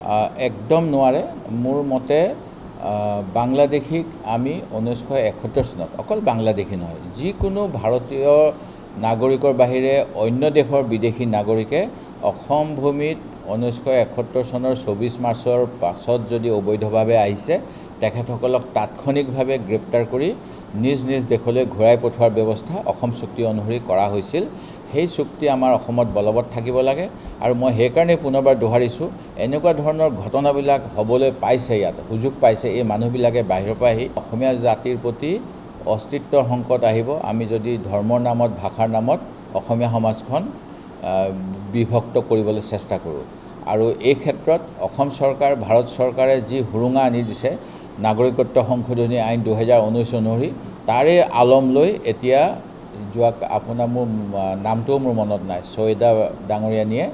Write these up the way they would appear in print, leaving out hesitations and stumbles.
একদম নোৱাৰে মোৰ মতে বাংলাদেশীক আমি 1971 চনত অকল বাংলাদেশী নহয় যিকোনো ভাৰতীয় নাগৰিকৰ বাহিৰে অন্য দেশৰ বিদেশী নাগৰিকে অসম ভূমিত 1971 চনৰ 24 মাৰ্চৰ পাছত যদি অবৈধভাৱে আহিছে তেখেতসকলক তাৎক্ষণিকভাৱে গ্ৰেপ্তাৰ কৰি নিজ নিজ দেশলৈ ঘূৰাই পঠোৱাৰ ব্যৱস্থা অসম চুক্তি অনুসৰি কৰা হৈছিল সেই চুক্তি আমাৰ অসমত বলবৎ থাকিব লাগে আৰু মই সেইকাৰণে পুনৰবাৰ দোহাৰিছোঁ এনেকুৱা ধৰণৰ ঘটনাবিলাক হ'বলৈ পাইছে ইয়াত সুযোগ পাইছে এই মানুহবিলাকে বাহিৰৰ পৰা আহি অসমীয়া জাতিৰ প্ৰতি অস্তিত্বৰ সংকট আহিব আমি যদি ধৰ্মৰ নামত ভাষাৰ নামত অসমীয়া সমাজখন বিভক্ত কৰিবলৈ চেষ্টা কৰোঁ আৰু এই ক্ষেত্ৰত অসম চৰকাৰ ভাৰত চৰকাৰে যি হুৰুঙা আনি দিছে নাগৰিকত্ব সংশোধনী আইন 2019 অনুসৰি তাৰে আলম লৈ এতিয়া যোৱা আপোনাৰ মোৰ নামটোও মোৰ মনত নাই ছয়দা ডাঙৰীয়ানীয়ে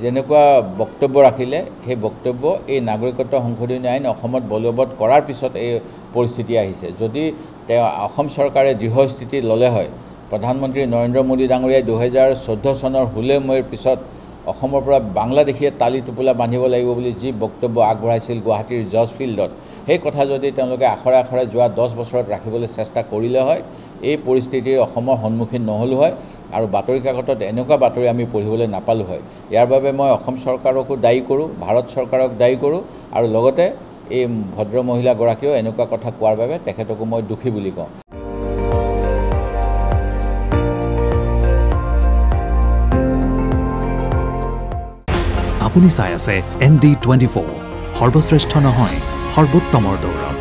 যেনেকুৱা বক্তব্য ৰাখিলে সেই বক্তব্য এই নাগৰিকত্ব সংশোধনী আইন অসমত বলবৎ কৰাৰ পিছত এই পৰিস্থিতি আহিছে যদি তেওঁ অসম চৰকাৰে দৃঢ়স্থিতি ল'লে হয় প্ৰধানমন্ত্ৰী নৰেন্দ্ৰ মোদী ডাঙৰীয়াই 2014 চনৰ হুলেমৈৰ পিছত অসমৰ পৰা বাংলাদেশীয়ে তালি টোপোলা বান্ধিব লাগিব বুলি যি বক্তব্য আগবঢ়াইছিল গুৱাহাটীৰ জজ ফিল্ডত সেই কথা যদি তেওঁলোকে আখৰে আখৰে যোৱা 10 বছৰত ৰাখিবলৈ চেষ্টা কৰিলে হয় এই পৰিস্থিতিৰ অসমৰ সন্মুখীন নহ'ল হয় আৰু বাতৰি কাকতত এনেকুৱা বাতৰি আমি পঢ়িবলৈ নাপালোঁ হয় ইয়াৰ বাবে মই অসম চৰকাৰকো দায়ী কৰোঁ ভাৰত চৰকাৰক দায়ী কৰোঁ আৰু লগতে এই ভদ্ৰ মহিলাগৰাকীও এনেকুৱা কথা কোৱাৰ বাবে তেখেতকো মই দুখী বুলি কওঁ আপুনি চাই আছে ND24 সৰ্বশ্ৰেষ্ঠ নহয় সৰ্বোত্তমৰ দৌৰ